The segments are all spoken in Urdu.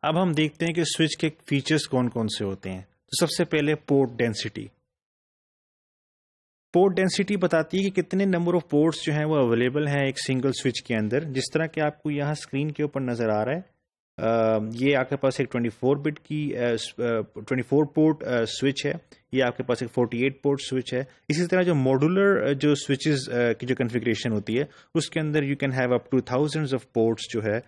اب ہم دیکھتے ہیں کہ سوئچ کے فیچرز کون کون سے ہوتے ہیں. تو سب سے پہلے پورٹ ڈینسٹی. پورٹ ڈینسٹی بتاتی ہے کہ کتنے نمبر آف پورٹس جو ہیں وہ اویلیبل ہیں ایک سنگل سوئچ کے اندر. جس طرح کہ آپ کو یہاں اسکرین کے اوپر نظر آ رہا ہے, یہ آپ کے پاس ایک 24 بٹ کی 24 پورٹ سوئچ ہے, یہ آپ کے پاس ایک 48 پورٹ سوئچ ہے. اسی طرح جو ماڈولر جو سوئچز کی جو کنفیگریشن ہوتی ہے اس کے اندر you can have up to thousands of ports جو ہے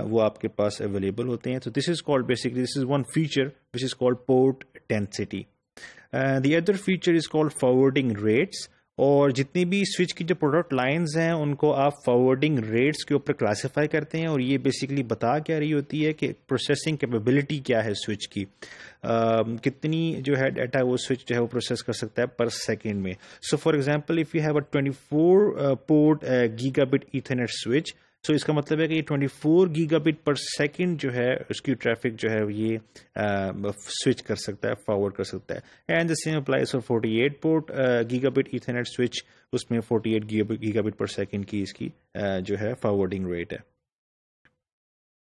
وہ آپ کے پاس اویلیبل ہوتے ہیں. تو this is called basically this is one feature which is called port density. The other feature is called forwarding rates. اور جتنی بھی سوئچ کی جو پروڈکٹ لائنز ہیں ان کو آپ فارورڈنگ ریٹس کے اوپر کلاسیفائی کرتے ہیں, اور یہ بیسیکلی بتا کیا رہی ہوتی ہے کہ پروسیسنگ کیپیبلٹی کیا ہے سوئچ کی, کتنی جو ہے ڈیٹا وہ سوئچ جو ہے وہ پروسیس کر سکتا ہے پر سیکنڈ میں. So for example if you have a 24 port gigabit Ethernet switch, so اس کا مطلب ہے کہ یہ 24 گیگا بٹ پر سیکنڈ جو ہے اس کی ٹریفک جو ہے یہ سوئچ کر سکتا ہے, فارورڈ کر سکتا ہے. And the same applies for 48 port gigabit Ethernet switch, اس میں 48 گیگا بٹ پر سیکنڈ کی اس کی جو ہے فارورڈنگ ریٹ ہے.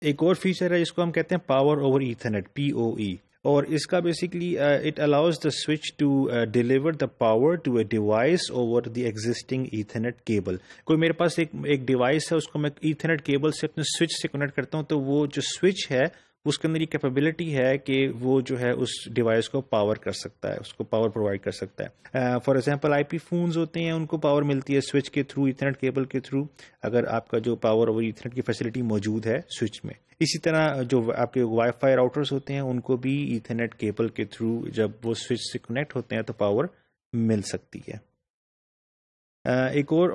ایک اور فیچر ہے جس کو ہم کہتے ہیں پاور اوور ایتھرنیٹ, PoE, اور اس کا basically it allows the switch to deliver the power to a device over the existing ethernet cable. کوئی میرے پاس ایک ڈیوائس ہے, اس کو میں ایتھرنیٹ کیبل سے اپنے سوئچ سے کنیکٹ کرتا ہوں, تو وہ جو سوئچ ہے اس کے اندر یہ کیپیبلٹی ہے کہ وہ جو ہے اس ڈیوائس کو پاور کر سکتا ہے, اس کو پاور پرووائڈ کر سکتا ہے. فار ایگزامپل IP فونز ہوتے ہیں, ان کو پاور ملتی ہے سوئچ کے تھرو, ایتھرنیٹ کیبل کے تھرو, اگر آپ کا جو پاور اوور ایتھرنیٹ کی فیسلٹی موجود ہے سوئچ میں. اسی طرح جو آپ کے وائی فائی راؤٹرز ہوتے ہیں ان کو بھی ایتھرنیٹ کیبل کے تھرو جب وہ سوئچ سے کنیکٹ ہوتے ہیں تو پاور مل سکتی ہے. ایک اور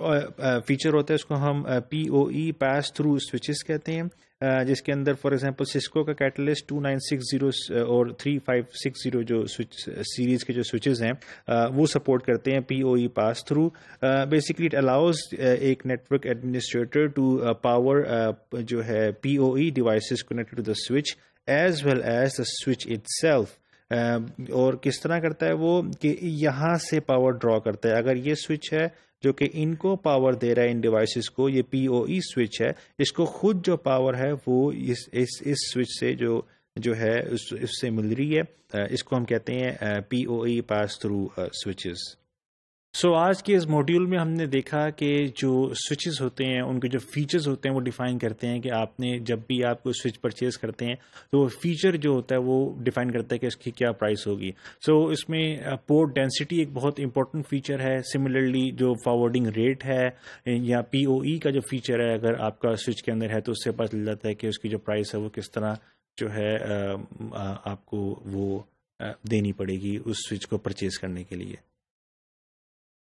فیچر ہوتا ہے اس کو ہم PoE پاس تھرو سوئچز کہتے ہیں, جس کے اندر فار ایگزامپل سسکو کا کیٹلسٹ 2960 اور 3560 جو سوئچ سیریز کے جو سوئچز ہیں وہ سپورٹ کرتے ہیں PoE pass through. Basically it allows ایک نیٹورک ایڈمنسٹریٹر ٹو پاور جو ہے PoE devices connected to the switch as well as the switch itself. اور کس طرح کرتا ہے وہ کہ یہاں سے پاور ڈرا کرتا ہے. اگر یہ سوئچ ہے جو کہ ان کو پاور دے رہا ہے ان ڈیوائسز کو, یہ PoE سوئچ ہے, اس کو خود جو پاور ہے وہ اس سوئچ سے جو ہے اس سے مل رہی ہے. اس کو ہم کہتے ہیں PoE پاس تھرو سوئچز. سو آج کے اس ماڈیول میں ہم نے دیکھا کہ جو سوئچز ہوتے ہیں ان کے جو فیچرز ہوتے ہیں وہ ڈیفائن کرتے ہیں کہ آپ نے جب بھی آپ کو سوئچ پرچیز کرتے ہیں تو فیچر جو ہوتا ہے وہ ڈیفائن کرتا ہے کہ اس کی کیا پرائس ہوگی. سو اس میں پورٹ ڈینسٹی ایک بہت امپورٹنٹ فیچر ہے. سملرلی جو فارورڈنگ ریٹ ہے یا PoE کا جو فیچر ہے اگر آپ کا سوئچ کے اندر ہے تو اس سے پتہ چل جاتا ہے کہ اس کی جو پرائس ہے وہ کس طرح جو ہے آپ کو وہ دینی پڑے گی اس سوئچ کو پرچیز کرنے کے لیے.